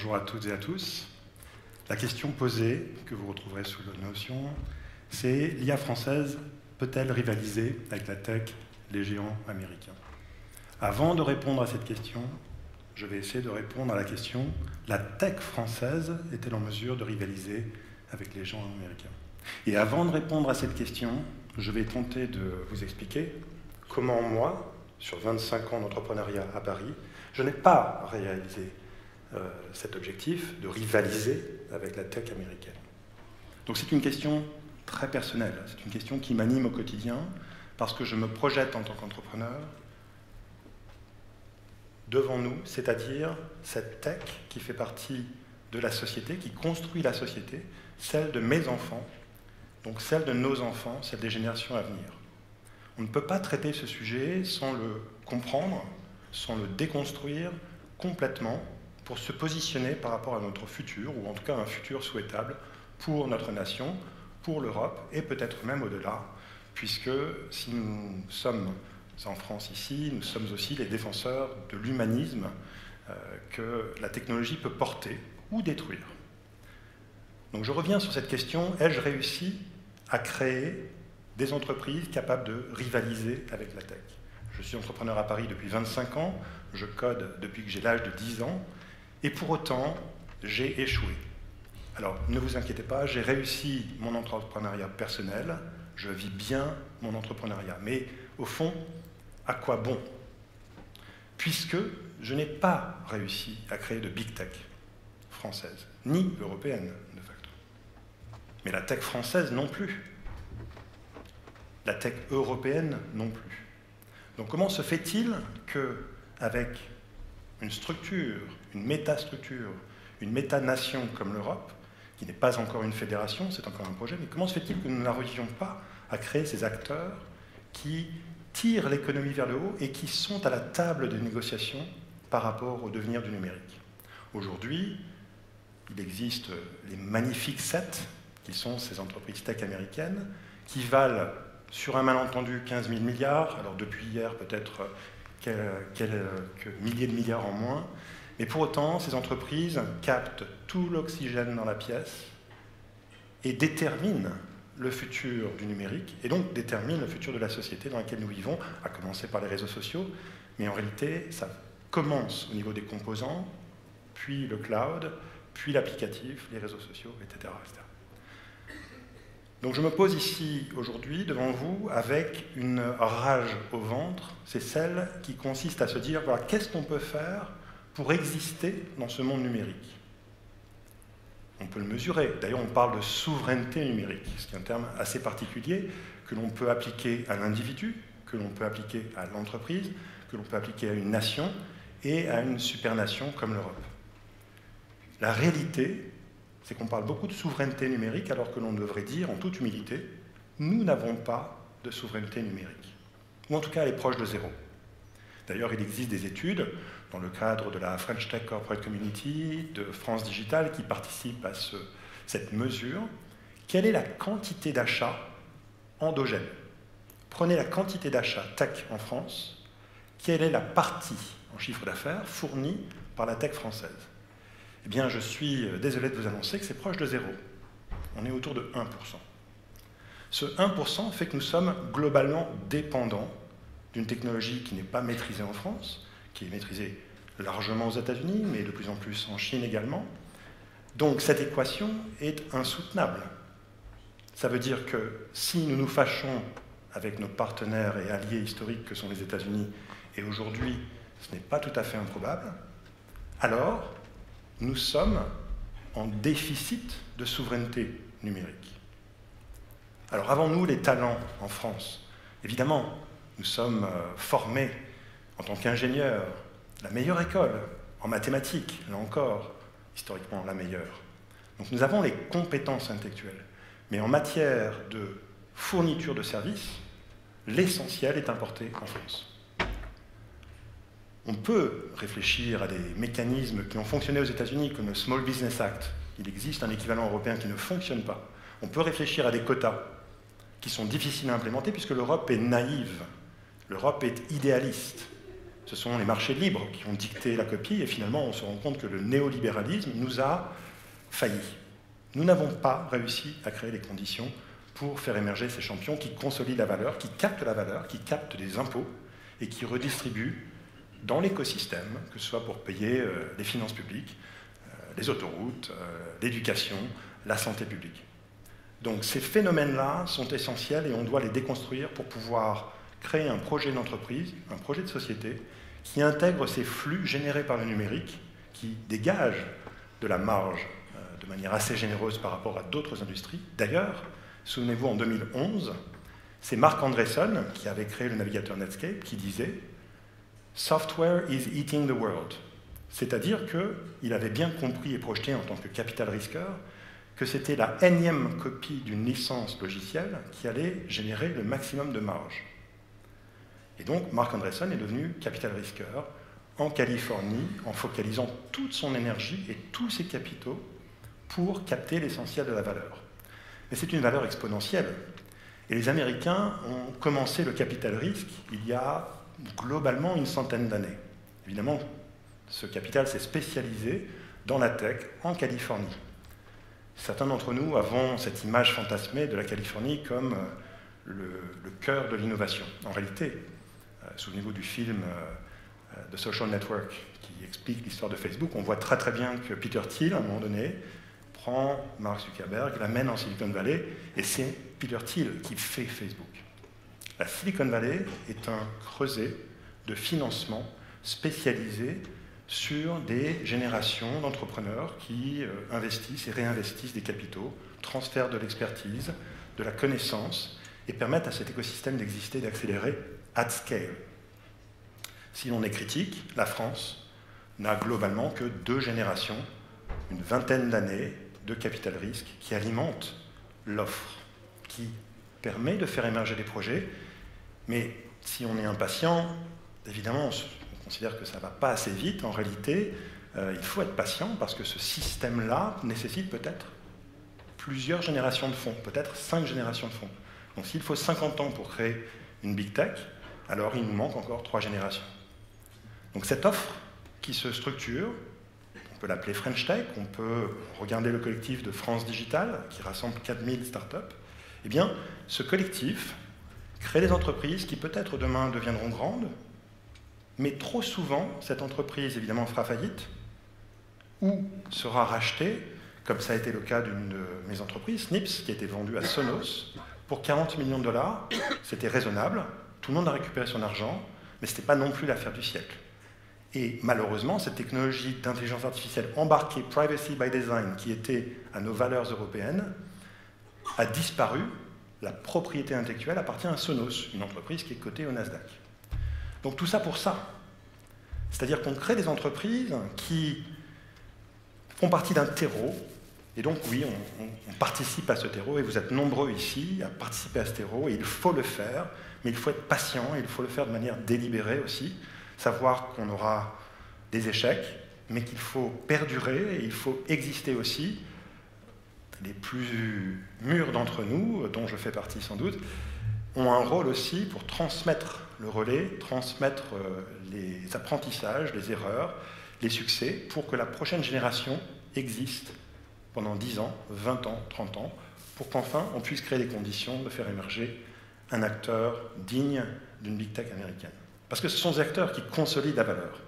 Bonjour à toutes et à tous. La question posée, que vous retrouverez sous la notion, c'est l'IA française peut-elle rivaliser avec la tech, les géants américains? Avant de répondre à cette question, je vais essayer de répondre à la question, la tech française est-elle en mesure de rivaliser avec les géants américains? Et avant de répondre à cette question, je vais tenter de vous expliquer comment moi, sur 25 ans d'entrepreneuriat à Paris, je n'ai pas réalisé cet objectif de rivaliser avec la tech américaine. Donc c'est une question très personnelle, c'est une question qui m'anime au quotidien parce que je me projette en tant qu'entrepreneur devant nous, c'est-à-dire cette tech qui fait partie de la société, qui construit la société, celle de mes enfants, donc celle de nos enfants, celle des générations à venir. On ne peut pas traiter ce sujet sans le comprendre, sans le déconstruire complètement pour se positionner par rapport à notre futur, ou en tout cas un futur souhaitable pour notre nation, pour l'Europe, et peut-être même au-delà, puisque si nous sommes en France ici, nous sommes aussi les défenseurs de l'humanisme que la technologie peut porter ou détruire. Donc je reviens sur cette question, ai-je réussi à créer des entreprises capables de rivaliser avec la tech? Je suis entrepreneur à Paris depuis 25 ans, je code depuis que j'ai l'âge de 10 ans, et pour autant, j'ai échoué. Alors, ne vous inquiétez pas, j'ai réussi mon entrepreneuriat personnel, je vis bien mon entrepreneuriat. Mais au fond, à quoi bon? Puisque je n'ai pas réussi à créer de big tech française, ni européenne, de facto. Mais la tech française non plus. La tech européenne non plus. Donc comment se fait-il qu'avec une structure, une métastructure, une méta-nation comme l'Europe, qui n'est pas encore une fédération, c'est encore un projet, mais comment se fait-il que nous n'arrivions pas à créer ces acteurs qui tirent l'économie vers le haut et qui sont à la table des négociations par rapport au devenir du numérique? Aujourd'hui, il existe les magnifiques 7, qui sont ces entreprises tech américaines, qui valent sur un malentendu 15 000 milliards, alors depuis hier peut-être quelques milliers de milliards en moins, mais pour autant ces entreprises captent tout l'oxygène dans la pièce et déterminent le futur du numérique, et donc déterminent le futur de la société dans laquelle nous vivons, à commencer par les réseaux sociaux, mais en réalité ça commence au niveau des composants, puis le cloud, puis l'applicatif, les réseaux sociaux, etc., etc. Donc je me pose ici aujourd'hui devant vous avec une rage au ventre, c'est celle qui consiste à se dire, voilà, qu'est-ce qu'on peut faire pour exister dans ce monde numérique? On peut le mesurer, d'ailleurs on parle de souveraineté numérique, ce qui est un terme assez particulier que l'on peut appliquer à l'individu, que l'on peut appliquer à l'entreprise, que l'on peut appliquer à une nation et à une supernation comme l'Europe. La réalité, c'est qu'on parle beaucoup de souveraineté numérique alors que l'on devrait dire, en toute humilité, nous n'avons pas de souveraineté numérique. Ou en tout cas, elle est proche de zéro. D'ailleurs, il existe des études dans le cadre de la French Tech Corporate Community, de France Digital, qui participent à cette mesure. Quelle est la quantité d'achats endogènes? Prenez la quantité d'achats tech en France. Quelle est la partie en chiffre d'affaires fournie par la tech française? Eh bien, je suis désolé de vous annoncer que c'est proche de zéro. On est autour de 1%. Ce 1% fait que nous sommes globalement dépendants d'une technologie qui n'est pas maîtrisée en France, qui est maîtrisée largement aux États-Unis, mais de plus en plus en Chine également. Donc cette équation est insoutenable. Ça veut dire que si nous nous fâchons avec nos partenaires et alliés historiques que sont les États-Unis, et aujourd'hui ce n'est pas tout à fait improbable, alors nous sommes en déficit de souveraineté numérique. Alors avons-nous les talents en France? Évidemment, nous sommes formés en tant qu'ingénieurs, la meilleure école en mathématiques, là encore, historiquement la meilleure. Donc nous avons les compétences intellectuelles. Mais en matière de fourniture de services, l'essentiel est importé en France. On peut réfléchir à des mécanismes qui ont fonctionné aux États-Unis, comme le Small Business Act. Il existe un équivalent européen qui ne fonctionne pas. On peut réfléchir à des quotas qui sont difficiles à implémenter puisque l'Europe est naïve. L'Europe est idéaliste. Ce sont les marchés libres qui ont dicté la copie, et finalement, on se rend compte que le néolibéralisme nous a failli. Nous n'avons pas réussi à créer les conditions pour faire émerger ces champions qui consolident la valeur, qui captent des impôts et qui redistribuent dans l'écosystème, que ce soit pour payer les finances publiques, les autoroutes, l'éducation, la santé publique. Donc ces phénomènes-là sont essentiels et on doit les déconstruire pour pouvoir créer un projet d'entreprise, un projet de société qui intègre ces flux générés par le numérique, qui dégage de la marge de manière assez généreuse par rapport à d'autres industries. D'ailleurs, souvenez-vous, en 2011, c'est Marc Andreessen, qui avait créé le navigateur Netscape, qui disait « Software is eating the world ». C'est-à-dire qu'il avait bien compris et projeté en tant que capital risqueur que c'était la énième copie d'une licence logicielle qui allait générer le maximum de marge. Et donc, Marc Andreessen est devenu capital risqueur en Californie, en focalisant toute son énergie et tous ses capitaux pour capter l'essentiel de la valeur. Mais c'est une valeur exponentielle. Et les Américains ont commencé le capital risque il y a globalement une centaine d'années. Évidemment, ce capital s'est spécialisé dans la tech en Californie. Certains d'entre nous avons cette image fantasmée de la Californie comme le cœur de l'innovation. En réalité, souvenez-vous du film The Social Network qui explique l'histoire de Facebook, on voit très très bien que Peter Thiel, à un moment donné, prend Mark Zuckerberg, l'amène en Silicon Valley, et c'est Peter Thiel qui fait Facebook. La Silicon Valley est un creuset de financement spécialisé sur des générations d'entrepreneurs qui investissent et réinvestissent des capitaux, transfèrent de l'expertise, de la connaissance, et permettent à cet écosystème d'exister, d'accélérer at scale. Si l'on est critique, la France n'a globalement que 2 générations, une vingtaine d'années de capital risque qui alimente l'offre, qui permet de faire émerger des projets, mais si on est impatient, évidemment, on considère que ça ne va pas assez vite. En réalité, il faut être patient parce que ce système-là nécessite peut-être plusieurs générations de fonds, peut-être 5 générations de fonds. Donc s'il faut 50 ans pour créer une big tech, alors il nous manque encore 3 générations. Donc cette offre qui se structure, on peut l'appeler French Tech, on peut regarder le collectif de France Digital, qui rassemble 4000 startups. Eh bien, ce collectif crée des entreprises qui peut-être demain deviendront grandes, mais trop souvent, cette entreprise, évidemment, fera faillite, ou sera rachetée, comme ça a été le cas d'une de mes entreprises, Snips, qui a été vendue à Sonos, pour 40 millions de dollars. C'était raisonnable, tout le monde a récupéré son argent, mais ce n'était pas non plus l'affaire du siècle. Et malheureusement, cette technologie d'intelligence artificielle embarquée, privacy by design, qui était à nos valeurs européennes, a disparu. La propriété intellectuelle appartient à Sonos, une entreprise qui est cotée au Nasdaq. Donc tout ça pour ça. C'est-à-dire qu'on crée des entreprises qui font partie d'un terreau, et donc oui, on participe à ce terreau, et vous êtes nombreux ici à participer à ce terreau, et il faut le faire, mais il faut être patient, et il faut le faire de manière délibérée aussi, savoir qu'on aura des échecs, mais qu'il faut perdurer, et il faut exister aussi. Les plus mûrs d'entre nous, dont je fais partie sans doute, ont un rôle aussi pour transmettre le relais, transmettre les apprentissages, les erreurs, les succès, pour que la prochaine génération existe pendant 10 ans, 20 ans, 30 ans, pour qu'enfin on puisse créer les conditions de faire émerger un acteur digne d'une big tech américaine. Parce que ce sont des acteurs qui consolident la valeur.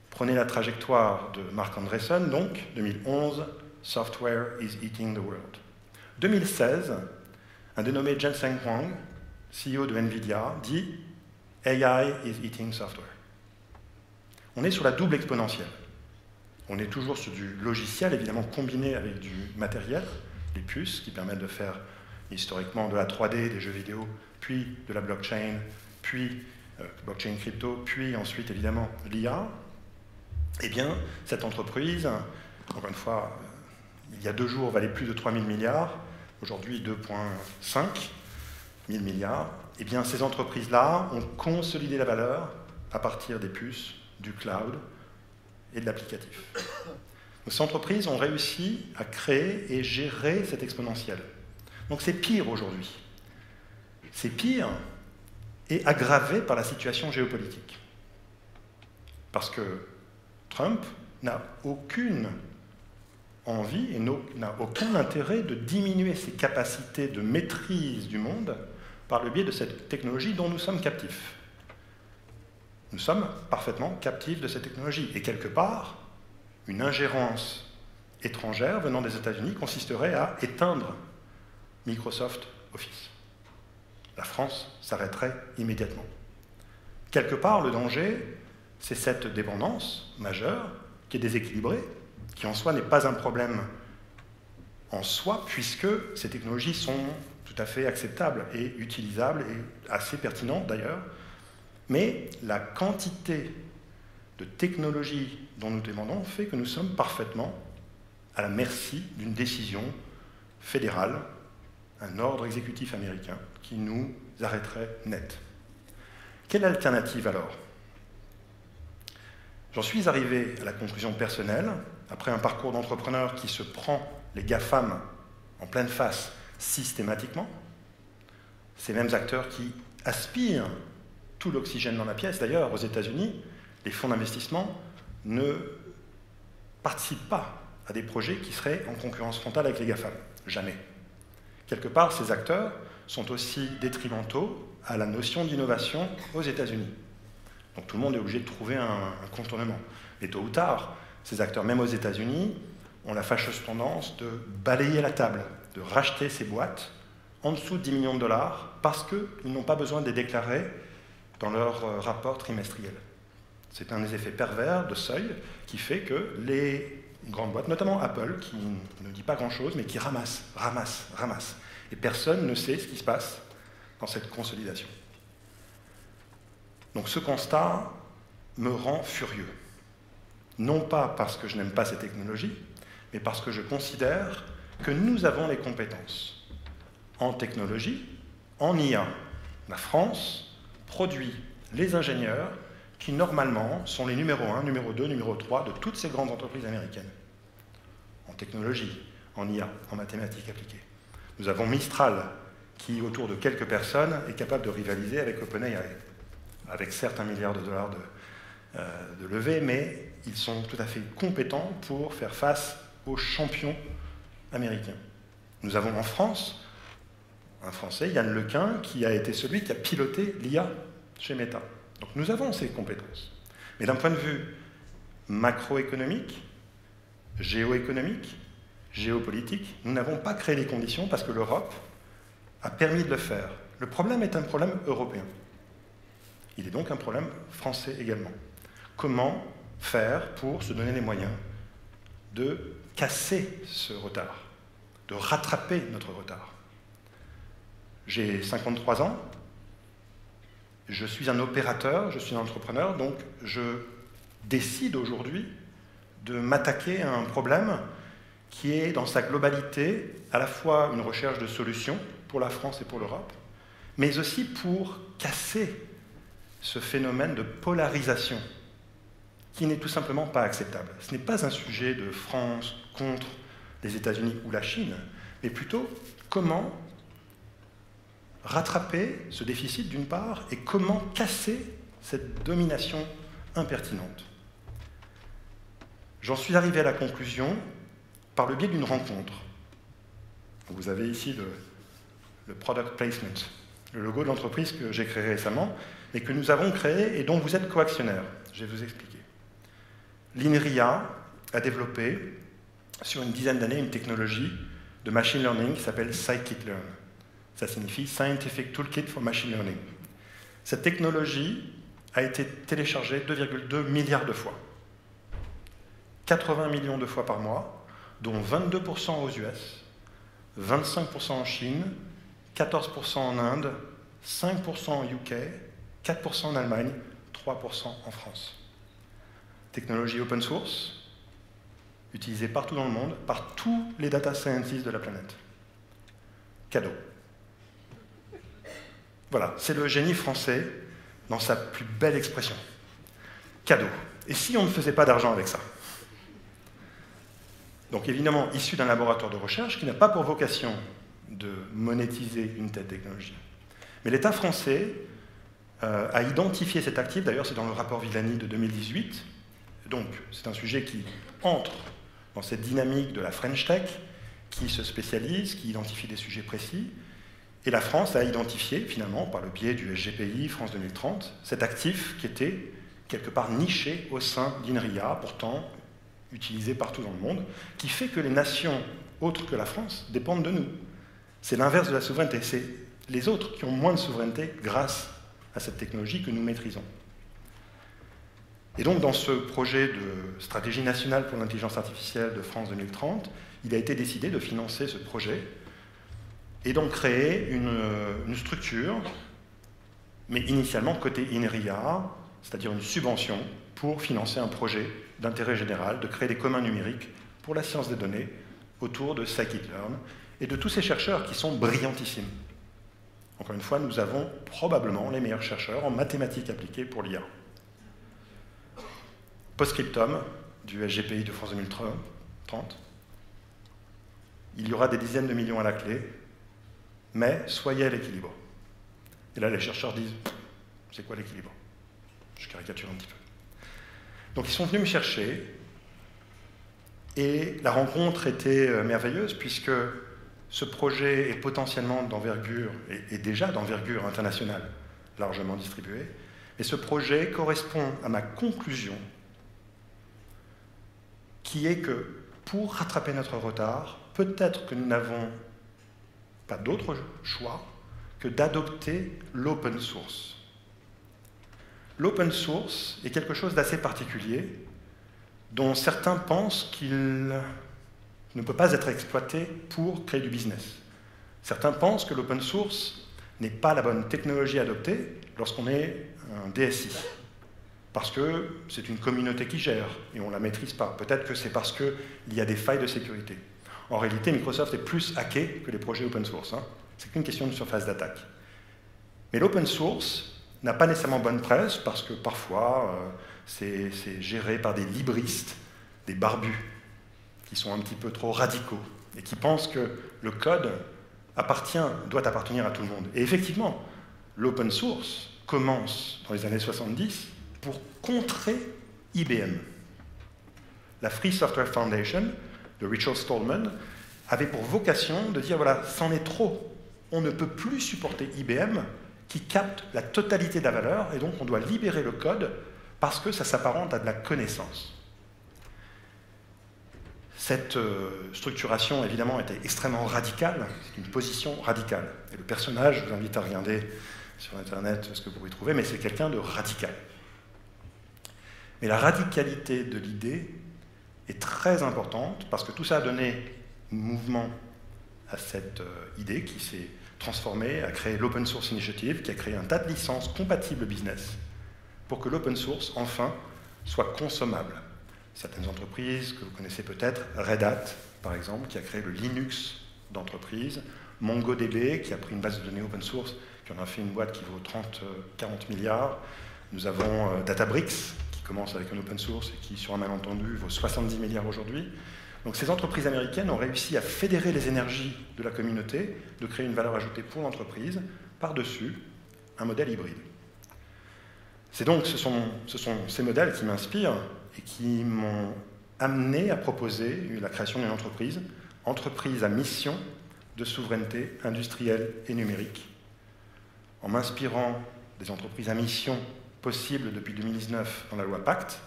Prenez la trajectoire de Marc Andreessen, donc, 2011, Software is eating the world. 2016, un dénommé Jensen Huang, CEO de NVIDIA, dit « AI is eating software ». On est sur la double exponentielle. On est toujours sur du logiciel, évidemment combiné avec du matériel, les puces qui permettent de faire historiquement de la 3D, des jeux vidéo, puis de la blockchain, puis blockchain crypto, puis ensuite évidemment l'IA. Eh bien, cette entreprise, encore une fois, il y a 2 jours, valait plus de 3 000 milliards, aujourd'hui 2,5 000 milliards. Eh bien, ces entreprises-là ont consolidé la valeur à partir des puces, du cloud et de l'applicatif. Ces entreprises ont réussi à créer et gérer cette exponentielle. Donc c'est pire aujourd'hui. C'est pire et aggravé par la situation géopolitique. Parce que Trump n'a aucune envie et n'a aucun intérêt de diminuer ses capacités de maîtrise du monde par le biais de cette technologie dont nous sommes captifs. Nous sommes parfaitement captifs de cette technologie. Et quelque part, une ingérence étrangère venant des États-Unis consisterait à éteindre Microsoft Office. La France s'arrêterait immédiatement. Quelque part, le danger, c'est cette dépendance majeure qui est déséquilibrée, qui en soi n'est pas un problème en soi, puisque ces technologies sont tout à fait acceptables et utilisables et assez pertinentes d'ailleurs, mais la quantité de technologies dont nous dépendons fait que nous sommes parfaitement à la merci d'une décision fédérale, un ordre exécutif américain qui nous arrêterait net. Quelle alternative alors? J'en suis arrivé à la conclusion personnelle, après un parcours d'entrepreneur qui se prend les GAFAM en pleine face systématiquement, ces mêmes acteurs qui aspirent tout l'oxygène dans la pièce. D'ailleurs, aux États-Unis, les fonds d'investissement ne participent pas à des projets qui seraient en concurrence frontale avec les GAFAM. Jamais. Quelque part, ces acteurs sont aussi détrimentaux à la notion d'innovation aux États-Unis. Donc tout le monde est obligé de trouver un contournement. Et tôt ou tard, ces acteurs, même aux États-Unis, ont la fâcheuse tendance de balayer la table, de racheter ces boîtes en dessous de 10 millions de dollars parce qu'ils n'ont pas besoin de les déclarer dans leur rapport trimestriel. C'est un des effets pervers de seuil qui fait que les grandes boîtes, notamment Apple, qui ne dit pas grand-chose, mais qui ramasse. Et personne ne sait ce qui se passe dans cette consolidation. Donc ce constat me rend furieux. Non pas parce que je n'aime pas ces technologies, mais parce que je considère que nous avons les compétences en technologie, en IA. La France produit les ingénieurs qui, normalement, sont les numéro 1, numéro 2, numéro 3 de toutes ces grandes entreprises américaines. En technologie, en IA, en mathématiques appliquées. Nous avons Mistral, qui, autour de quelques personnes, est capable de rivaliser avec OpenAI, avec certes $1 milliard de levée, mais ils sont tout à fait compétents pour faire face aux champions américains. Nous avons en France un Français, Yann Lequin, qui a été celui qui a piloté l'IA chez Meta. Donc nous avons ces compétences. Mais d'un point de vue macroéconomique, géoéconomique, géopolitique, nous n'avons pas créé les conditions parce que l'Europe a permis de le faire. Le problème est un problème européen. Il est donc un problème français également. Comment faire pour se donner les moyens de casser ce retard, de rattraper notre retard? J'ai 53 ans, je suis un opérateur, je suis un entrepreneur, donc je décide aujourd'hui de m'attaquer à un problème qui est dans sa globalité à la fois une recherche de solutions pour la France et pour l'Europe, mais aussi pour casser ce phénomène de polarisation qui n'est tout simplement pas acceptable. Ce n'est pas un sujet de France contre les États-Unis ou la Chine, mais plutôt comment rattraper ce déficit d'une part et comment casser cette domination impertinente. J'en suis arrivé à la conclusion par le biais d'une rencontre. Vous avez ici le product placement, le logo de l'entreprise que j'ai créé récemment et que nous avons créé et dont vous êtes coactionnaire. Je vais vous expliquer. L'INRIA a développé sur une dizaine d'années une technologie de machine learning qui s'appelle Scikit-learn. Ça signifie Scientific Toolkit for Machine Learning. Cette technologie a été téléchargée 2,2 milliards de fois. 80 millions de fois par mois, dont 22% aux US, 25% en Chine, 14% en Inde, 5% en UK, 4% en Allemagne, 3% en France. Technologie open source, utilisée partout dans le monde, par tous les data scientists de la planète. Cadeau. Voilà, c'est le génie français dans sa plus belle expression. Cadeau. Et si on ne faisait pas d'argent avec ça? Donc évidemment, issu d'un laboratoire de recherche qui n'a pas pour vocation de monétiser une telle technologie. Mais l'État français a identifié cet actif, d'ailleurs c'est dans le rapport Villani de 2018, donc c'est un sujet qui entre dans cette dynamique de la French Tech, qui se spécialise, qui identifie des sujets précis, et la France a identifié finalement, par le biais du SGPI France 2030, cet actif qui était quelque part niché au sein d'INRIA, pourtant utilisé partout dans le monde, qui fait que les nations autres que la France dépendent de nous. C'est l'inverse de la souveraineté, c'est les autres qui ont moins de souveraineté grâce à cette technologie que nous maîtrisons. Et donc dans ce projet de stratégie nationale pour l'intelligence artificielle de France 2030, il a été décidé de financer ce projet et donc créer une structure, mais initialement côté INRIA, c'est-à-dire une subvention pour financer un projet d'intérêt général, de créer des communs numériques pour la science des données autour de scikit-learn et de tous ces chercheurs qui sont brillantissimes. Encore une fois, nous avons probablement les meilleurs chercheurs en mathématiques appliquées pour l'IA. Postscriptum du SGPI de France 2030. Il y aura des dizaines de millions à la clé, mais soyez à l'équilibre. Et là, les chercheurs disent, c'est quoi l'équilibre? Je caricature un petit peu. Donc ils sont venus me chercher, et la rencontre était merveilleuse, puisque ce projet est potentiellement d'envergure, et déjà d'envergure internationale, largement distribuée, et ce projet correspond à ma conclusion, qui est que pour rattraper notre retard, peut-être que nous n'avons pas d'autre choix que d'adopter l'open source. L'open source est quelque chose d'assez particulier, dont certains pensent qu'il ne peut pas être exploité pour créer du business. Certains pensent que l'open source n'est pas la bonne technologie à adopter lorsqu'on est un DSI, parce que c'est une communauté qui gère et on ne la maîtrise pas. Peut-être que c'est parce qu'il y a des failles de sécurité. En réalité, Microsoft est plus hacké que les projets open source. C'est qu'une question de surface d'attaque. Mais l'open source n'a pas nécessairement bonne presse, parce que parfois, c'est géré par des libristes, des barbus, qui sont un petit peu trop radicaux, et qui pensent que le code doit appartenir à tout le monde. Et effectivement, l'open source commence dans les années 70 pour contrer IBM. La Free Software Foundation de Richard Stallman avait pour vocation de dire, voilà, c'en est trop, on ne peut plus supporter IBM qui capte la totalité de la valeur, et donc on doit libérer le code parce que ça s'apparente à de la connaissance. Cette structuration, évidemment, était extrêmement radicale, c'est une position radicale. Et le personnage, je vous invite à regarder sur Internet ce que vous pouvez trouver, mais c'est quelqu'un de radical. Mais la radicalité de l'idée est très importante, parce que tout ça a donné mouvement à cette idée qui s'est transformée, a créé l'Open Source Initiative, qui a créé un tas de licences compatibles business, pour que l'open source, enfin, soit consommable. Certaines entreprises que vous connaissez peut-être, Red Hat, par exemple, qui a créé le Linux d'entreprise, MongoDB, qui a pris une base de données open source, qui en a fait une boîte qui vaut 30-40 milliards. Nous avons Databricks, qui commence avec un open source et qui, sur un malentendu, vaut 70 milliards aujourd'hui. Donc ces entreprises américaines ont réussi à fédérer les énergies de la communauté, de créer une valeur ajoutée pour l'entreprise, par-dessus un modèle hybride. Ce sont ces modèles qui m'inspirent et qui m'ont amené à proposer la création d'une entreprise à mission de souveraineté industrielle et numérique, en m'inspirant des entreprises à mission possibles depuis 2019 dans la loi Pacte.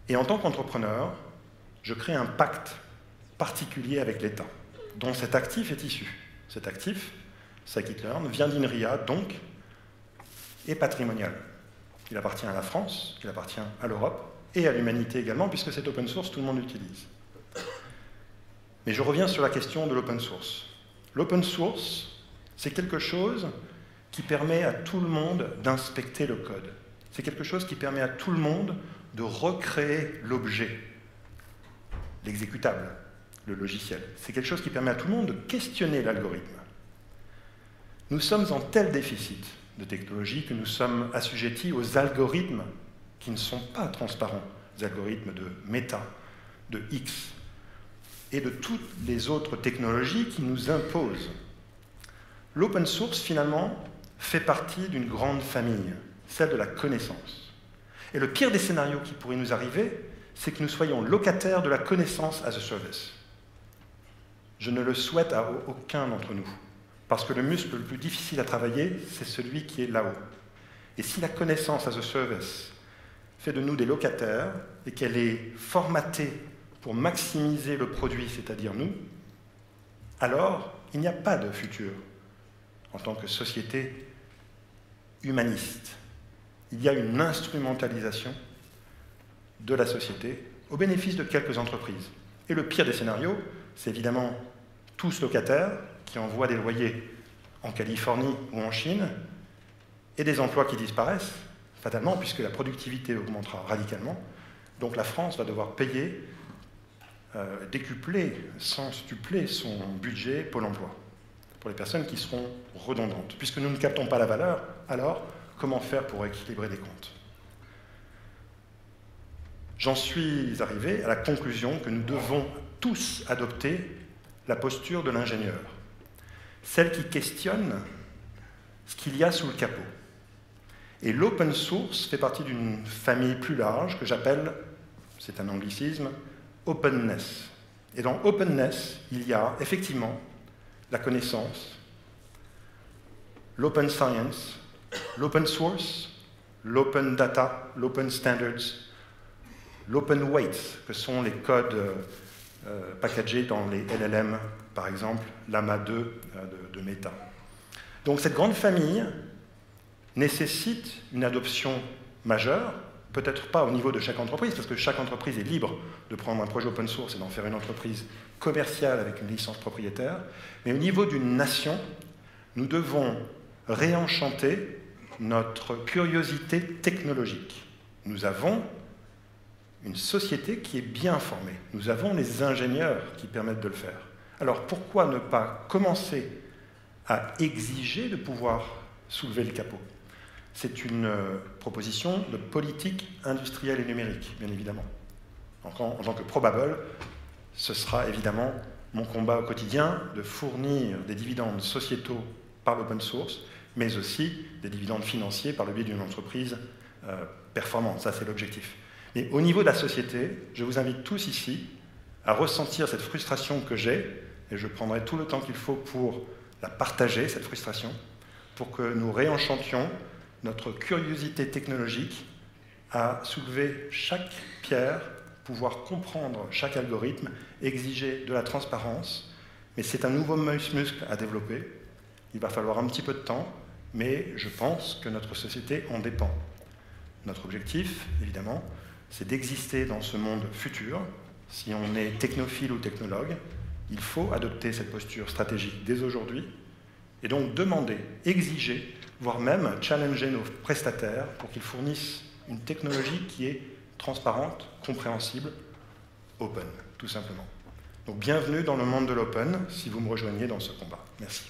Et en tant qu'entrepreneur, je crée un pacte particulier avec l'État, dont cet actif est issu. Cet actif, scikit-learn, vient d'INRIA, donc, est patrimonial. Il appartient à la France, il appartient à l'Europe, et à l'humanité également, puisque c'est open source, tout le monde l'utilise. Mais je reviens sur la question de l'open source. L'open source, c'est quelque chose qui permet à tout le monde d'inspecter le code. C'est quelque chose qui permet à tout le monde de recréer l'objet, l'exécutable, le logiciel. C'est quelque chose qui permet à tout le monde de questionner l'algorithme. Nous sommes en tel déficit de technologie que nous sommes assujettis aux algorithmes qui ne sont pas transparents, les algorithmes de Meta, de X, et de toutes les autres technologies qui nous imposent. L'open source, finalement, fait partie d'une grande famille, celle de la connaissance. Et le pire des scénarios qui pourrait nous arriver, c'est que nous soyons locataires de la connaissance as a service. Je ne le souhaite à aucun d'entre nous, parce que le muscle le plus difficile à travailler, c'est celui qui est là-haut. Et si la connaissance as a service fait de nous des locataires et qu'elle est formatée pour maximiser le produit, c'est-à-dire nous, alors il n'y a pas de futur en tant que société humaniste. Il y a une instrumentalisation de la société au bénéfice de quelques entreprises. Et le pire des scénarios, c'est évidemment tous locataires qui envoient des loyers en Californie ou en Chine et des emplois qui disparaissent, fatalement, puisque la productivité augmentera radicalement. Donc la France va devoir payer, décupler, centupler son budget Pôle emploi pour les personnes qui seront redondantes. Puisque nous ne captons pas la valeur, alors comment faire pour équilibrer les comptes? J'en suis arrivé à la conclusion que nous devons tous adopter la posture de l'ingénieur, celle qui questionne ce qu'il y a sous le capot. Et l'open source fait partie d'une famille plus large que j'appelle, c'est un anglicisme, openness. Et dans openness, il y a effectivement la connaissance, l'open science, l'open source, l'open data, l'open standards, l'open weights, que sont les codes packagés dans les LLM, par exemple, Llama 2 de Meta. Donc cette grande famille nécessite une adoption majeure, peut-être pas au niveau de chaque entreprise, parce que chaque entreprise est libre de prendre un projet open source et d'en faire une entreprise commerciale avec une licence propriétaire, mais au niveau d'une nation, nous devons réenchanter notre curiosité technologique. Nous avons une société qui est bien formée. Nous avons les ingénieurs qui permettent de le faire. Alors pourquoi ne pas commencer à exiger de pouvoir soulever le capot? C'est une proposition de politique industrielle et numérique, bien évidemment. En tant que probable, ce sera évidemment mon combat au quotidien de fournir des dividendes sociétaux par l'open source, mais aussi des dividendes financiers par le biais d'une entreprise performante. Ça, c'est l'objectif. Mais au niveau de la société, je vous invite tous ici à ressentir cette frustration que j'ai, et je prendrai tout le temps qu'il faut pour la partager, cette frustration, pour que nous réenchantions notre curiosité technologique à soulever chaque pierre, pouvoir comprendre chaque algorithme, exiger de la transparence. Mais c'est un nouveau muscle à développer. Il va falloir un petit peu de temps, mais je pense que notre société en dépend. Notre objectif, évidemment, c'est d'exister dans ce monde futur. Si on est technophile ou technologue, il faut adopter cette posture stratégique dès aujourd'hui et donc demander, exiger, voire même challenger nos prestataires pour qu'ils fournissent une technologie qui est transparente, compréhensible, open, tout simplement. Donc bienvenue dans le monde de l'open, si vous me rejoignez dans ce combat. Merci.